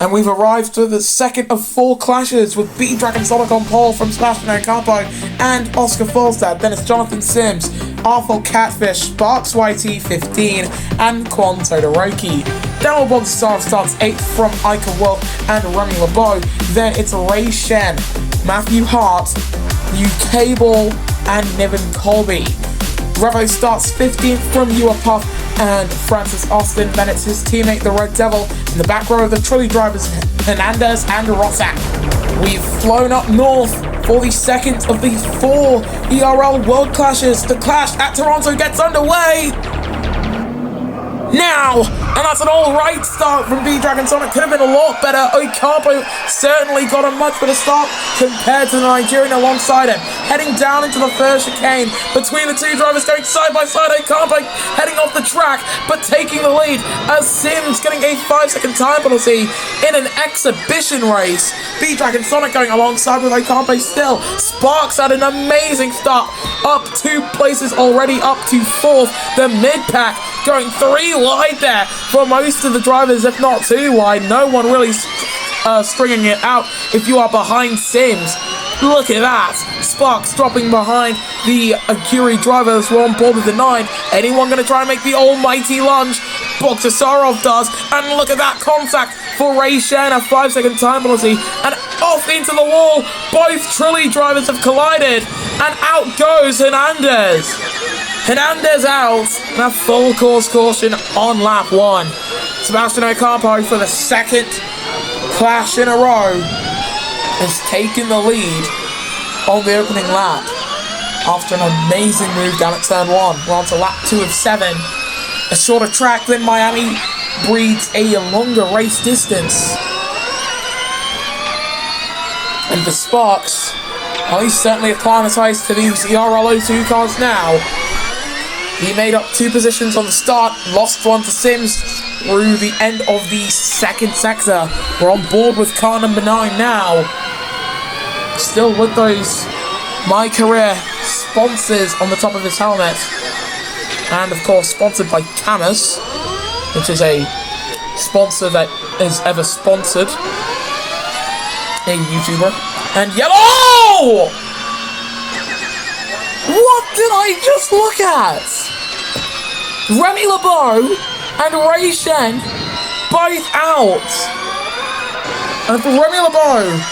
And we've arrived to the second of 4 clashes with B Dragon Sonic on pole from Sebastian Ocampo and Oscar Falstad. Then it's Jonathan Sims, Arthur Catfish, Sparks YT15, and Quan Todoroki. Daniel Bogstar starts 8th from Ica Wolf and Remy LeBeau. Then it's Ray Shen, Matthew Hart, UK Ball, and Niven Colby. Revo starts 15th from Yua Puff and Francis Austin. Then it's his teammate, the Red Devil. In the back row of the trolley drivers, Hernandez and Rossack. We've flown up north for the second of the 4 ERL World Clashes. The clash at Toronto gets underway now, and that's an alright start from B Dragon Sonic. Could have been a lot better. Ocampo certainly got a much better start compared to the Nigerian alongside him. Heading down into the first chicane between the 2 drivers, going side by side. Ocampo heading off the track but taking the lead as Sims getting a 5-second time penalty in an exhibition race. B Dragon Sonic going alongside with Ocampo still. Sparks had an amazing start, up 2 places already, up to 4th. The mid-pack going 3 wide there for most of the drivers, if not 2 wide. No one really stringing it out if you are behind Sims. Look at that. Sparks dropping behind the Akiri drivers who are on board with the 9. Anyone going to try and make the almighty lunge? Bogdasarov does. And look at that contact for Ray Shen, a 5-second time penalty. And off into the wall. Both trolley drivers have collided. And out goes Hernandez. Hernandez out, and a full course caution on lap 1. Sebastian Ocampo, for the second clash in a row, has taken the lead on the opening lap after an amazing move down at turn 1. We're on to lap 2 of 7. A shorter track than Miami breeds a longer race distance. And for Sparks, well, he's certainly acclimatized to these ERL02 cars now. He made up 2 positions on the start, lost 1 to Sims through the end of the second sector. We're on board with car number 9 now. Still with those My Career sponsors on the top of his helmet. And of course sponsored by Camus, which is a sponsor that is ever sponsored a YouTuber. And yellow! What did I just look at? Remy LeBeau and Ray Shen both out. And for Remy LeBeau,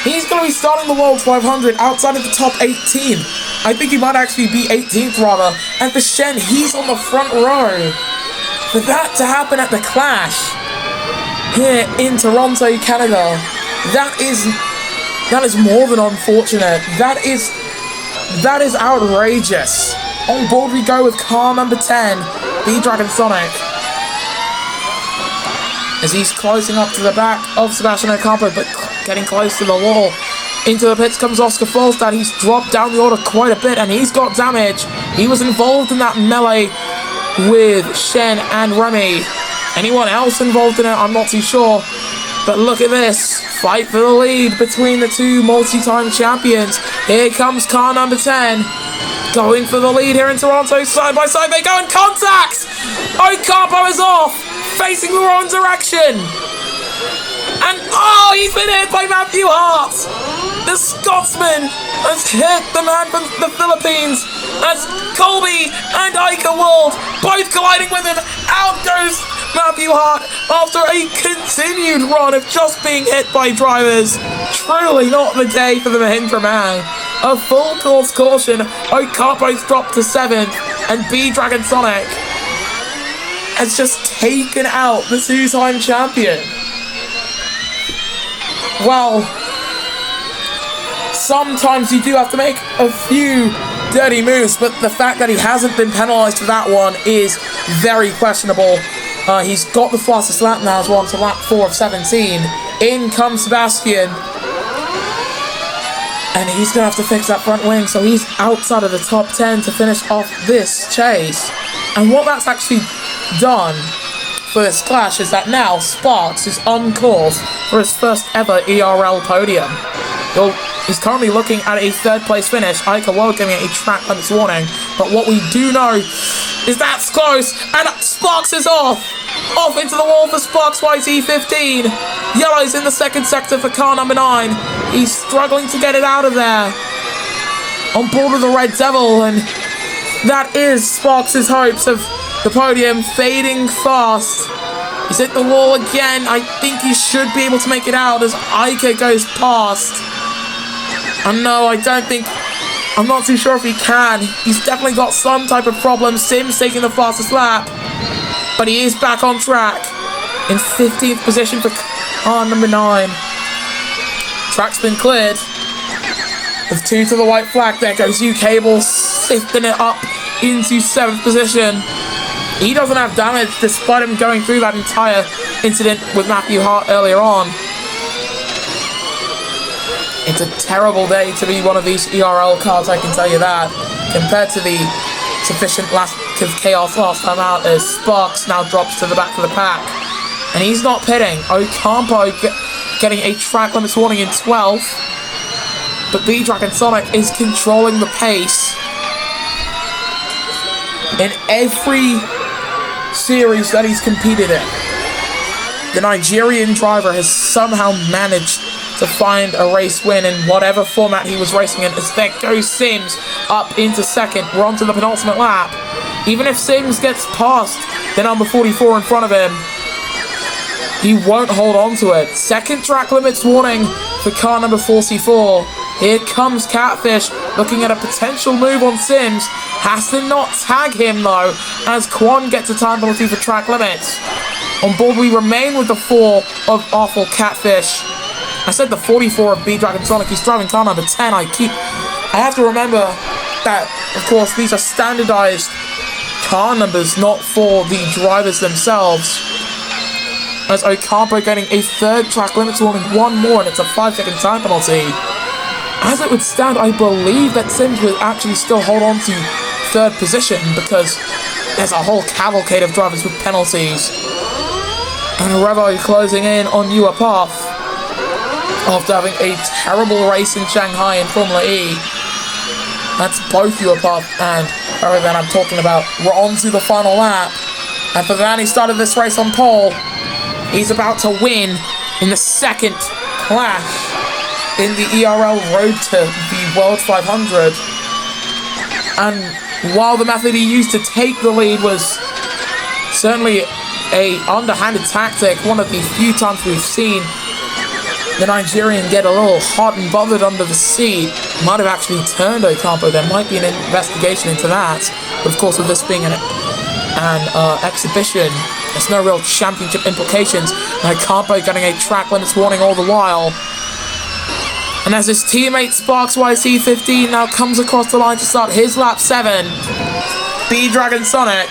he's going to be starting the World 500 outside of the top 18. I think he might actually be 18th rather. And for Shen, he's on the front row. For that to happen at the clash here in Toronto, Canada, that is more than unfortunate. That is outrageous. On board we go with car number 10, B Dragon Sonic. As he's closing up to the back of Sebastian Ocampo, but getting close to the wall. Into the pits comes Oscar Falstad. He's dropped down the order quite a bit, and he's got damage. He was involved in that melee with Shen and Remy. Anyone else involved in it? I'm not too sure. But look at this. Fight for the lead between the 2 multi-time champions. Here comes car number 10. Going for the lead here in Toronto. Side by side they go in contact. Ocampo is off. Facing the wrong direction. And he's been hit by Matthew Hart. The Scotsman has hit the man from the Philippines. As Colby and Ica Wolf both colliding with him. Out goes Matthew Hart after a continued run of just being hit by drivers. Truly not the day for the Mahindra man. A full course caution. Ocampo's dropped to 7th, and B Dragon Sonic has just taken out the 2-time champion. Well, sometimes you do have to make a few dirty moves, but the fact that he hasn't been penalised for that one is very questionable. He's got the fastest lap now as well, to lap 4 of 17. In comes Sebastian. And he's going to have to fix that front wing, so he's outside of the top 10 to finish off this chase. And what that's actually done for this clash is that now Sparks is on course for his first ever ERL podium. He's currently looking at a 3rd place finish. Ica World giving it a track limits warning. But what we do know is that's close, and Sparks is off. Off into the wall for Sparks YT15. Yellow's in the second sector for car number 9. He's struggling to get it out of there. On board with the Red Devil, and that is Sparks' hopes of the podium fading fast. He's hit the wall again. I think he should be able to make it out as Iker goes past. And no, I'm not too sure if he can. He's definitely got some type of problem. Sims taking the fastest lap. But he is back on track. In 15th position for car number 9. Track's been cleared. With 2 to the white flag, there goes Cable, sifting it up into 7th position. He doesn't have damage despite him going through that entire incident with Matthew Hart earlier on. It's a terrible day to be one of these ERL cars, I can tell you that. Compared to the sufficient lack of chaos last time out, as Sparks now drops to the back of the pack. And he's not pitting. Ocampo getting a track limits warning in 12th. But B-Dragon Sonic is controlling the pace. In every series that he's competed in, the Nigerian driver has somehow managed to find a race win in whatever format he was racing in. As there goes Sims up into second. We're on to the penultimate lap. Even if Sims gets past the number 44 in front of him, he won't hold on to it. Second track limits warning for car number 44. Here comes Catfish, looking at a potential move on Sims. Has to not tag him though, as Quan gets a time penalty for track limits. On board we remain with the 4 of Awful Catfish. I said the 44 of B-Dragon Sonic. He's driving car number 10. I have to remember that, of course, these are standardized car numbers, not for the drivers themselves. As Ocampo getting a 3rd track limits warning, 1 more, and it's a 5-second time penalty. As it would stand, I believe that Sims would actually still hold on to 3rd position because there's a whole cavalcade of drivers with penalties. And Revo closing in on Path after having a terrible race in Shanghai in Formula E. That's both Path and Revo that I'm talking about. We're on to the final lap. And Pavani started this race on pole. He's about to win in the second clash in the ERL Road to the World 500. And while the method he used to take the lead was certainly a underhanded tactic, one of the few times we've seen the Nigerian get a little hot and bothered under the seat, might have actually turned Ocampo. There might be an investigation into that. But of course, with this being an exhibition, there's no real championship implications. And Ocampo getting a track limits warning all the while. And as his teammate Sparks YT15 now comes across the line to start his lap 7, B-Dragon Sonic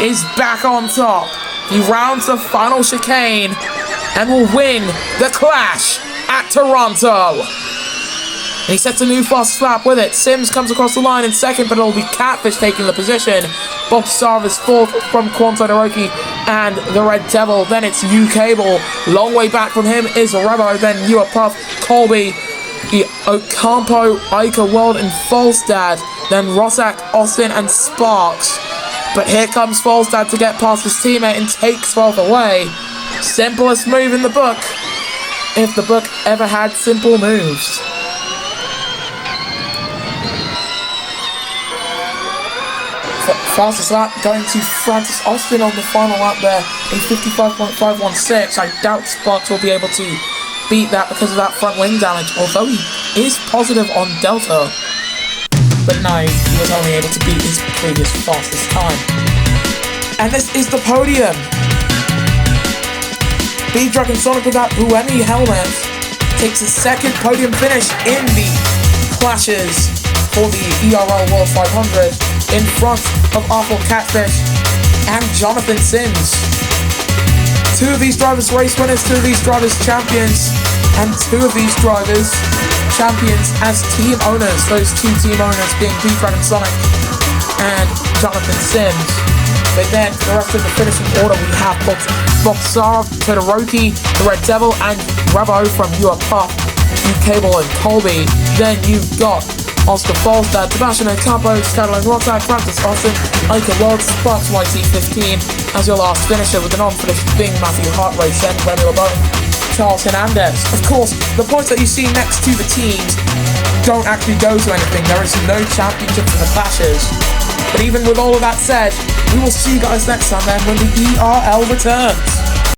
is back on top. He rounds the final chicane and will win the clash at Toronto. And he sets a new fastest lap with it. Sims comes across the line in second, but it'll be Catfish taking the position. Bob Sarva's 4th from Quan Todoroki and the Red Devil. Then it's Cable. Long way back from him is Revo. Then Puff, Colby, Ocampo, Iker World, and Falstad. Then Rossack, Austin, and Sparks. But here comes Falstad to get past his teammate and take 12th away. Simplest move in the book, if the book ever had simple moves. Fastest lap going to Francis Austin on the final lap there in 55.516. I doubt Sparks will be able to beat that because of that front wing damage, although he is positive on Delta. But no, he was only able to beat his previous fastest time. And this is the podium. B-Dragon Sonic with that Buemi helmet takes his 2nd podium finish in the clashes for the ERL World 500 in front of Awful Catfish and Jonathan Sims. 2 of these drivers race winners, 2 of these drivers champions, and 2 of these drivers champions as team owners. Those 2 team owners being B-Dragon Sonic and Jonathan Sims. But then the rest of the finishing order, we have Boxar, Todoroki, the Red Devil, and Revo from Puff, Cable, and Colby. Then you've got Oscar Falstad, Sebastian Ocampo, Caroline Rotzak, Francis Austin, Ika World, Sparks YT15 as your last finisher, with the non-finish being Matthew Hartwright, Shen, Remy LeBeau, Charles Hernandez. Of course, the points that you see next to the teams don't actually go to anything. There is no championship for the Clashes. But even with all of that said, we will see you guys next time then when the ERL returns.